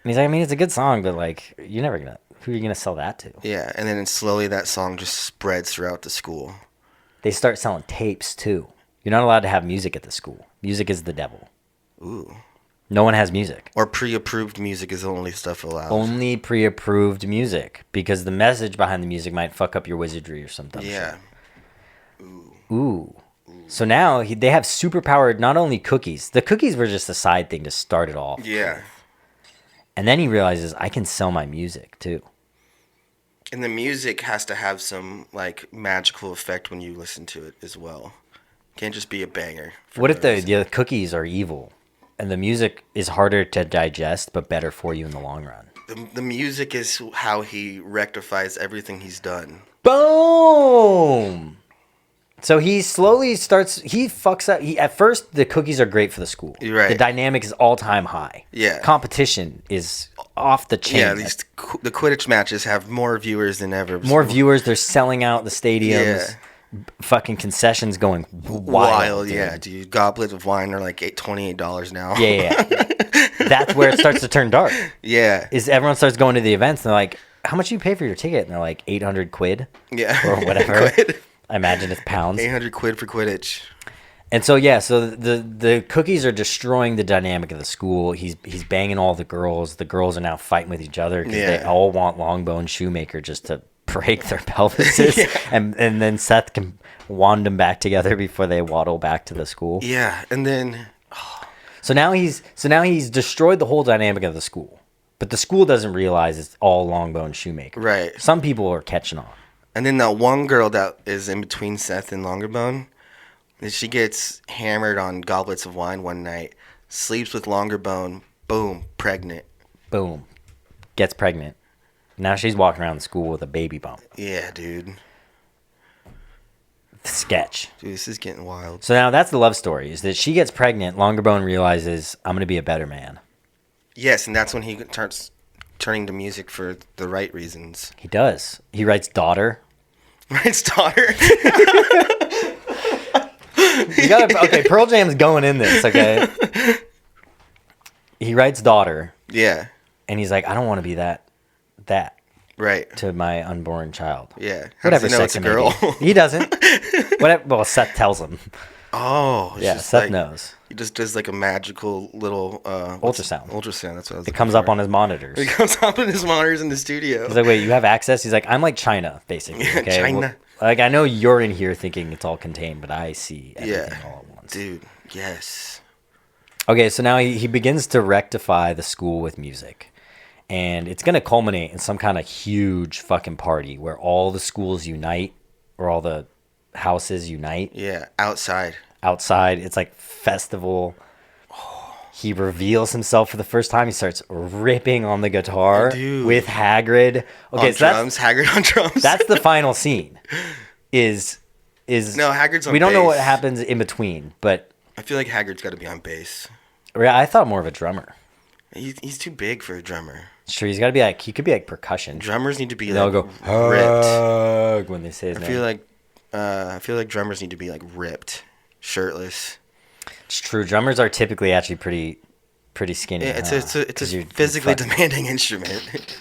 he's like, I mean, it's a good song, but like, who are you gonna sell that to? Yeah, and then slowly that song just spreads throughout the school. They start selling tapes too. You're not allowed to have music at the school. Music is the devil. Ooh. No one has music. Or pre-approved music is the only stuff allowed. Only pre-approved music, because the message behind the music might fuck up your wizardry or something. Yeah. Ooh. So now they have super-powered, not only cookies. The cookies were just a side thing to start it off. Yeah. And then he realizes, I can sell my music, too. And the music has to have some, like, magical effect when you listen to it as well. Can't just be a banger. What if the cookies are evil? And the music is harder to digest, but better for you in the long run. The music is how he rectifies everything he's done. Boom! So he slowly fucks up. At first, the cookies are great for the school. You're right. The dynamic is all-time high. Yeah. Competition is off the chain. Yeah, the Quidditch matches have more viewers than ever. More viewers. They're selling out the stadiums. Yeah. Fucking concessions going wild. Yeah, dude. Goblets of wine are like $28 now. Yeah. That's where it starts to turn dark. Yeah. Is everyone starts going to the events and they're like, how much do you pay for your ticket? And they're like, 800 quid. Yeah. Or whatever. I imagine it's pounds. 800 quid for Quidditch. And so, so the cookies are destroying the dynamic of the school. He's banging all the girls. The girls are now fighting with each other because they all want Longerbone Shoemaker just to break their pelvises. and then Seth can wand them back together before they waddle back to the school. Yeah, and then... So now he's destroyed the whole dynamic of the school. But the school doesn't realize it's all Longerbone Shoemaker. Right. Some people are catching on. And then that one girl that is in between Seth and Longerbone, she gets hammered on goblets of wine one night, sleeps with Longerbone, boom, pregnant. Boom. Gets pregnant. Now she's walking around the school with a baby bump. Yeah, dude. Sketch. Dude, this is getting wild. So now that's the love story, is that she gets pregnant, Longerbone realizes, I'm going to be a better man. Yes, and that's when he starts turning to music for the right reasons. He does. He writes Daughter. Writes Daughter? Okay, Pearl Jam's going in this, okay? He writes Daughter. Yeah. And he's like, I don't want to be that right to my unborn child. Yeah. Whatever sex it's a girl. He doesn't. Whatever. Well, Seth tells him. Oh. Yeah, Seth knows. He just does like a magical little... ultrasound. Ultrasound, that's what I was It comes up on his monitors. It comes up on his monitors in the studio. He's like, wait, you have access? He's like, I'm like China, basically. Yeah, okay? China. Well, like, I know you're in here thinking it's all contained, but I see everything all at once. Dude, yes. Okay, so now he begins to rectify the school with music. And it's going to culminate in some kind of huge fucking party where all the schools unite, or all the houses unite. Yeah, outside. It's like festival. He reveals himself for the first time. He starts ripping on the guitar with Hagrid. Okay, on drums. Hagrid on drums. That's the final scene. is no, Hagrid's on we don't know what bass. happens in between, but I feel like Hagrid's got to be on bass. I thought more of a drummer. He's too big for a drummer. Sure, he could be like percussion. Drummers need to be They'll like go ripped when they say his name. I feel like drummers need to be like ripped, shirtless. It's true. Drummers are typically actually pretty skinny. Yeah, it's a physically demanding instrument.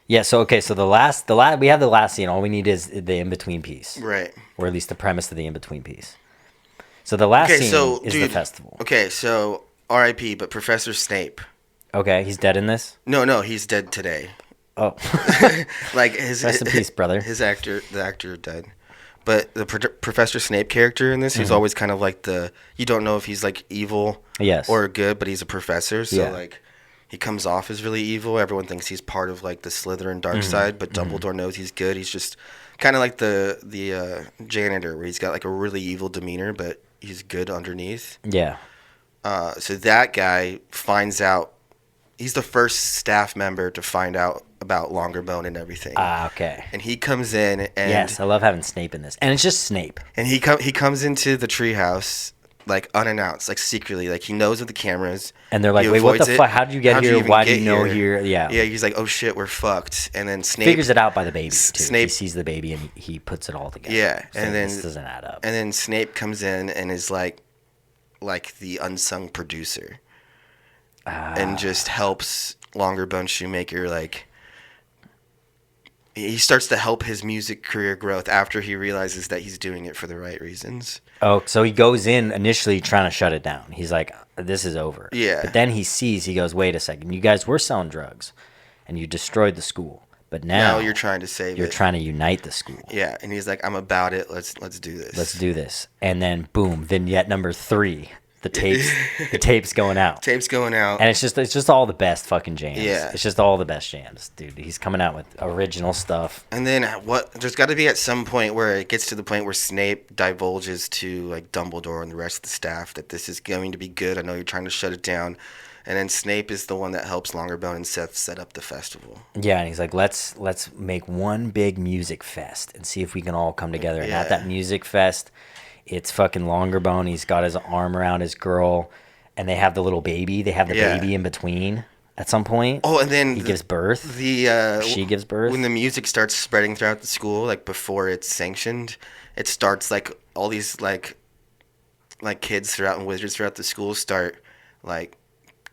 Yeah. So okay. So we have the last scene. All we need is the in between piece, Right. or at least the premise of the in between piece. So the last scene is the festival. Okay, so R.I.P. But Professor Snape. Okay, he's dead in this. No, he's dead today. Oh, like rest in peace, brother. The actor died. But the Professor Snape character in this, he's always kind of like you don't know if he's like evil or good, but he's a professor. So like he comes off as really evil. Everyone thinks he's part of like the Slytherin dark side, but Dumbledore knows he's good. He's just kind of like the janitor, where he's got like a really evil demeanor, but he's good underneath. Yeah. So that guy finds out. He's the first staff member to find out about Longerbone and everything. Okay. And he comes in and yes, I love having Snape in this, and it's just Snape. And he comes into the treehouse like unannounced, like secretly, like he knows of the cameras. And they're like, "Wait, what the fuck? How did you get here? Why do you know here?" Yeah. Yeah. He's like, "Oh shit, we're fucked." And then Snape figures it out by the baby too. Snape he sees the baby and he puts it all together. Yeah. So and then this doesn't add up. And then Snape comes in and is like the unsung producer. And just helps Longerbone Shoemaker, like he starts to help his music career growth after he realizes that he's doing it for the right reasons. Oh, so he goes in initially trying to shut it down. He's like, this is over. Yeah. But then he goes, wait a second, you guys were selling drugs and you destroyed the school. But now you're trying to save it. You're trying to unite the school. Yeah, and he's like, I'm about it. Let's do this. Let's do this. And then boom, vignette number 3. The tape's going out. Tape's going out. And it's just all the best fucking jams. Yeah. It's just all the best jams, dude. He's coming out with original stuff. And then there's got to be at some point where it gets to the point where Snape divulges to like Dumbledore and the rest of the staff that this is going to be good. I know you're trying to shut it down. And then Snape is the one that helps Longerbone and Seth set up the festival. Yeah, and he's like, let's make one big music fest and see if we can all come together. And at that music fest, it's fucking Longerbone. He's got his arm around his girl, and they have the little baby. They have the baby in between at some point. Oh, and then he gives birth. She gives birth. When the music starts spreading throughout the school, like before it's sanctioned, it starts like all these like kids throughout and wizards throughout the school start like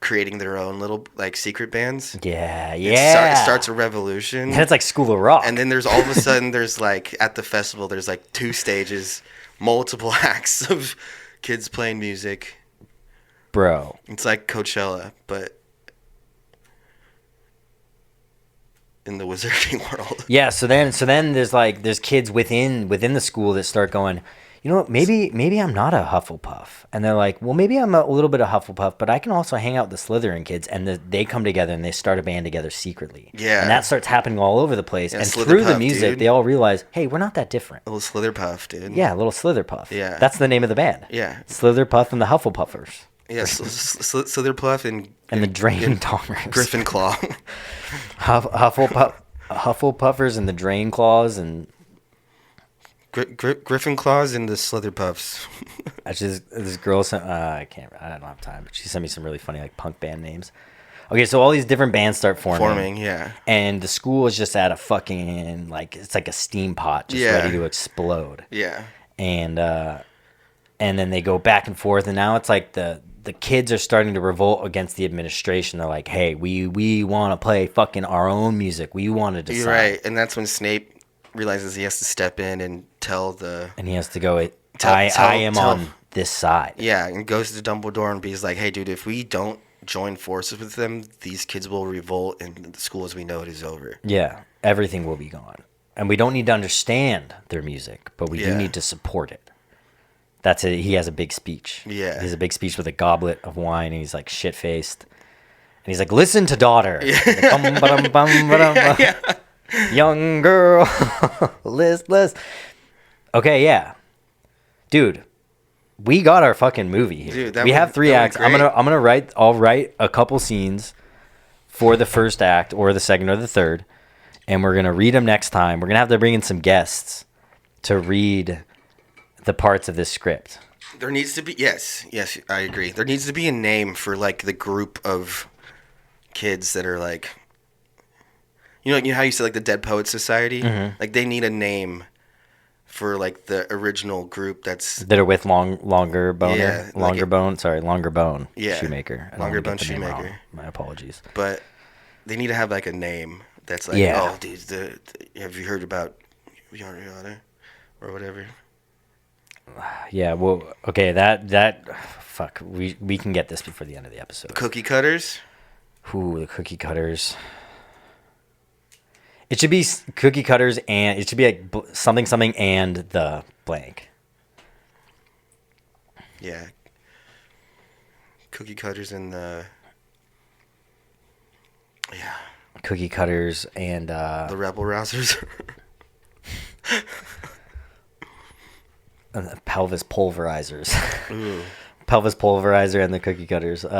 creating their own little like secret bands. Yeah. It starts a revolution. And it's like School of Rock. And then there's all of a sudden there's like at the festival there's like 2 stages. Multiple acts of kids playing music. Bro. It's like Coachella, but in the wizarding world. Yeah, so then there's kids within the school that start going, you know what, maybe I'm not a Hufflepuff. And they're like, well, maybe I'm a little bit of Hufflepuff, but I can also hang out with the Slytherin kids. And they come together and they start a band together secretly. Yeah. And that starts happening all over the place. Yeah, and through the music, they all realize, hey, we're not that different. A little Slitherpuff, dude. Yeah, a little Slitherpuff. Yeah. That's the name of the band. Yeah. Slitherpuff and the Hufflepuffers. Yeah, Slitherpuff and the Drain Dongers. Gryffindor. Hufflepuffers and the Drain Claws and... Gryffindors and the Slitherpuffs. Actually, this girl sent. I don't have time, but she sent me some really funny like punk band names. Okay, so all these different bands start forming. Yeah. And the school is just at a fucking it's like a steam pot, just ready to explode. Yeah. And then they go back and forth, and now it's like the kids are starting to revolt against the administration. They're like, hey, we want to play fucking our own music. We want to decide. You're right, and that's when Snape realizes he has to step in and tell and he has to go I am on this side. Yeah, and goes to Dumbledore and he's like, hey dude, if we don't join forces with them, these kids will revolt and the school as we know it is over. Yeah, everything will be gone. And we don't need to understand their music, but we do need to support it. That's it. He has a big speech. Yeah. He has a big speech with a goblet of wine, and he's like shit-faced. And he's like, listen to daughter. Yeah. Young girl, listless. Okay, yeah, dude, we got our fucking movie here. Dude, we have 3 acts. I'll write a couple scenes for the first act or the second or the third, and we're gonna read them next time. We're gonna have to bring in some guests to read the parts of this script. There needs to be yes, I agree. There needs to be a name for like the group of kids that are like, you know how you said like the Dead Poets Society, like they need a name for like the original group that are with Longerbone. Yeah, Longerbone. Yeah, Shoemaker. Longerbone Shoemaker. My apologies. But they need to have like a name that's like, oh, dude, have you heard about yada yada or whatever? Yeah, well, okay, that fuck, we can get this before the end of the episode. The Cookie Cutters. Ooh, the Cookie Cutters. It should be Cookie Cutters, and it should be like something and the blank. Yeah. Cookie Cutters and the... Yeah. Cookie Cutters and... the Rebel Rousers. And the Pelvis Pulverizers. Ooh. Pelvis Pulverizer and the Cookie Cutters. It's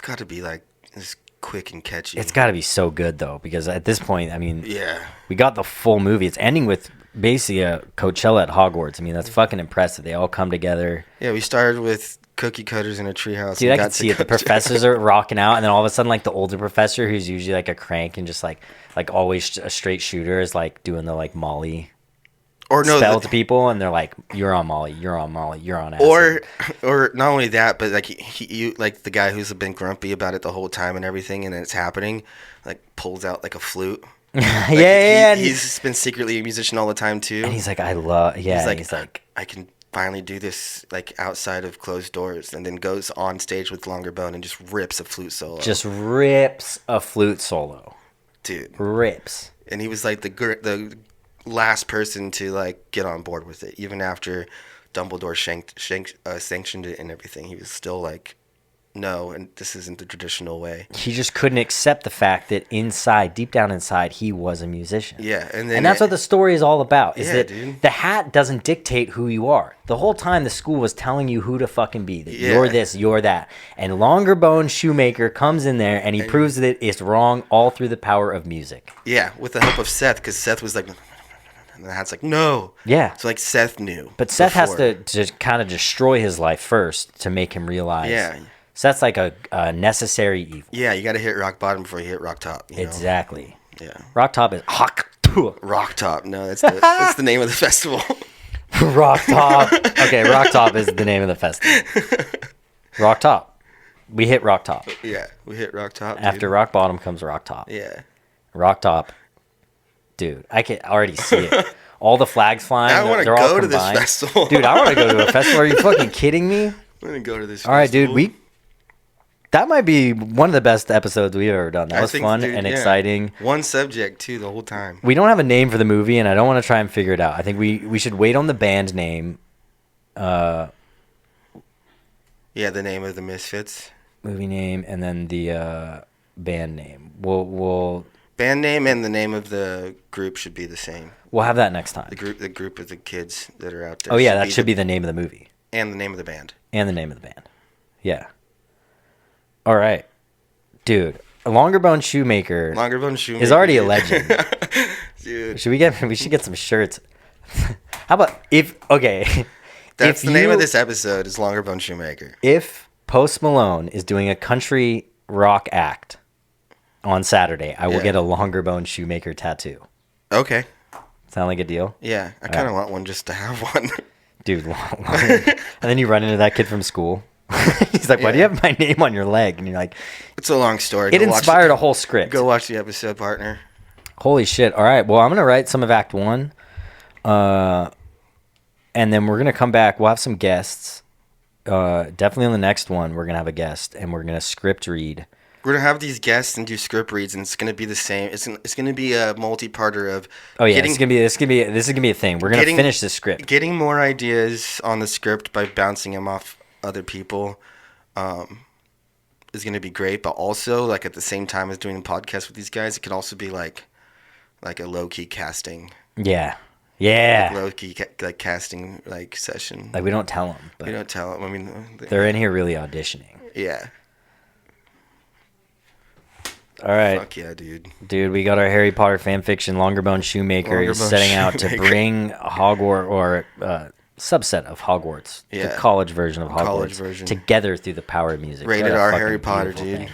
got to be like this quick and catchy. It's got to be so good, though, because at this point, I mean... Yeah. We got the full movie. It's ending with basically a Coachella at Hogwarts. I mean, that's fucking impressive. They all come together. Yeah, we started with Cookie Cutters in a treehouse. Dude, I can see it. The professors are rocking out, and then all of a sudden, like, the older professor, who's usually, like, a crank and just, like always a straight shooter, is, like, doing the, like, Molly spell to people, and they're like, you're on Molly, you're on Molly, you're on acid. Or not only that, but, like, you like, the guy who's been grumpy about it the whole time and everything, and then it's happening, like, pulls out, like, a flute. Like, he's been secretly a musician all the time, too. And he's like, he's like, I can finally do this, like, outside of closed doors, and then goes on stage with Longerbone and just rips a flute solo. Dude. Rips. And he was, like, the last person to, like, get on board with it. Even after Dumbledore sanctioned it and everything, he was still like, no, and this isn't the traditional way. He just couldn't accept the fact that deep down inside, he was a musician. Yeah, and that's what the story is all about. Is that dude. The hat doesn't dictate who you are. The whole time, the school was telling you who to fucking be. That you're this, you're that. And Longerbone Shoemaker comes in there, and he proves that it's wrong all through the power of music. Yeah, with the help of Seth, because Seth was like... And the hat's like, no. Yeah. So, like, Seth knew. But Seth has to kind of destroy his life first to make him realize. Yeah. Seth's like a necessary evil. Yeah, you got to hit rock bottom before you hit rock top. Exactly. Yeah. Rock top is... Rock top. No, that's the name of the festival. Rock top. Okay, rock top is the name of the festival. Rock top. We hit rock top. Yeah, we hit rock top. After rock bottom comes rock top. Yeah. Rock top. Dude, I can already see it. All the flags flying. I want to go to this festival. Dude, I want to go to a festival. Are you fucking kidding me? I'm going to go to this festival. All right, dude. That might be one of the best episodes we've ever done. That was fun and exciting. One subject, too, the whole time. We don't have a name for the movie, and I don't want to try and figure it out. I think we should wait on the band name. Yeah, the name of the Misfits. Movie name, and then the band name. We'll band name and the name of the group should be the same. We'll have that next time. The group of the kids that are out there. Oh, yeah, that should be the name of the movie. And the name of the band. Yeah. All right. Dude, Longerbone Shoemaker is already a legend. Dude. We should get some shirts. How about That's the name of this episode is Longerbone Shoemaker. If Post Malone is doing a country rock act on Saturday, I will get a Longerbone Shoemaker tattoo. Okay. Sound like a deal? Yeah, I kind of want one just to have one. Dude, and then you run into that kid from school. He's like, why do you have my name on your leg? And you're like... It's a long story. It inspired a whole script. Go watch the episode, partner. Holy shit. All right, well, I'm going to write some of Act 1. And then we're going to come back. We'll have some guests. Definitely on the next one, we're going to have a guest. And we're going to script read. We're going to have these guests and do script reads, and it's going to be the same. It's going to be a multi-parter of... Oh, yeah, this is going to be a thing. We're going to finish the script. Getting more ideas on the script by bouncing them off other people is going to be great, but also, like, at the same time as doing a podcast with these guys, it could also be, like a low-key casting. Yeah. Yeah. Like low-key, like, casting, like, session. Like, we don't tell them. We don't tell them. I mean... They're in here really auditioning. Yeah. All right. Fuck yeah, dude. Dude, we got our Harry Potter fan fiction. Longerbone Shoemaker is setting out to bring Hogwarts, or subset of Hogwarts, the college version of Hogwarts, together through the power of music. Rated R Harry Potter, dude. Thing.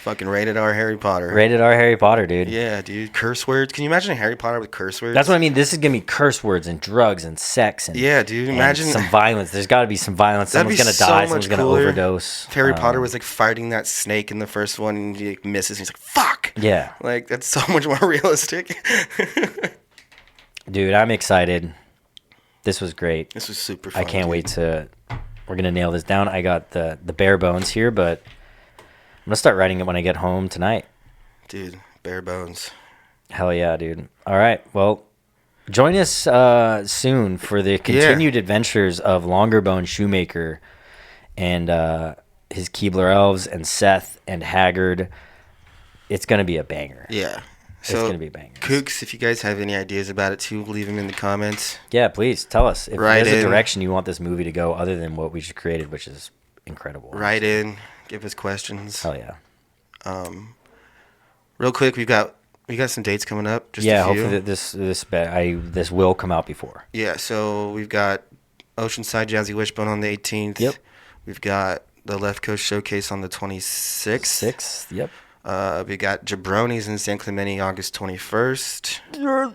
Fucking rated R Harry Potter. Rated R Harry Potter, dude. Yeah, dude. Curse words. Can you imagine Harry Potter with curse words? That's what I mean. This is going to be curse words and drugs and sex. And, yeah, dude. Imagine some violence. There's got to be some violence. Someone's going to die. Someone's going to overdose. If Harry Potter was like fighting that snake in the first one and he like, misses and he's like, fuck. Yeah. Like, that's so much more realistic. Dude, I'm excited. This was great. This was super fun. I can't wait to... We're going to nail this down. I got the bare bones here, but... I'm going to start writing it when I get home tonight. Dude, bare bones. Hell yeah, dude. All right. Well, join us soon for the continued adventures of Longerbone Shoemaker and his Keebler elves and Seth and Haggard. It's going to be a banger. Yeah. So, it's going to be a banger. Kooks, if you guys have any ideas about it too, leave them in the comments. Yeah, please. Tell us. If there's a direction you want this movie to go other than what we just created, which is incredible. Write in. Give us questions. Hell yeah. Real quick, we got some dates coming up. Just hopefully this will come out before. Yeah, so we've got Oceanside Jazzy Wishbone on the 18th. Yep. We've got the Left Coast Showcase on the 26th. Yep. We got Gibronis in San Clemente August 21st.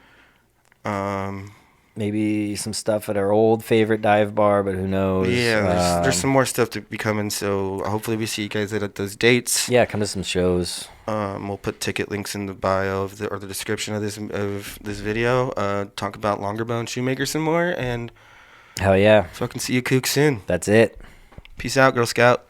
Maybe some stuff at our old favorite dive bar, but who knows? Yeah, there's some more stuff to be coming, so hopefully we see you guys at those dates. Yeah, come to some shows. We'll put ticket links in the bio or the description of this video. Talk about Longerbone Shoemaker some more, and hell yeah, fucking see you Kooks soon. That's it. Peace out, Girl Scout.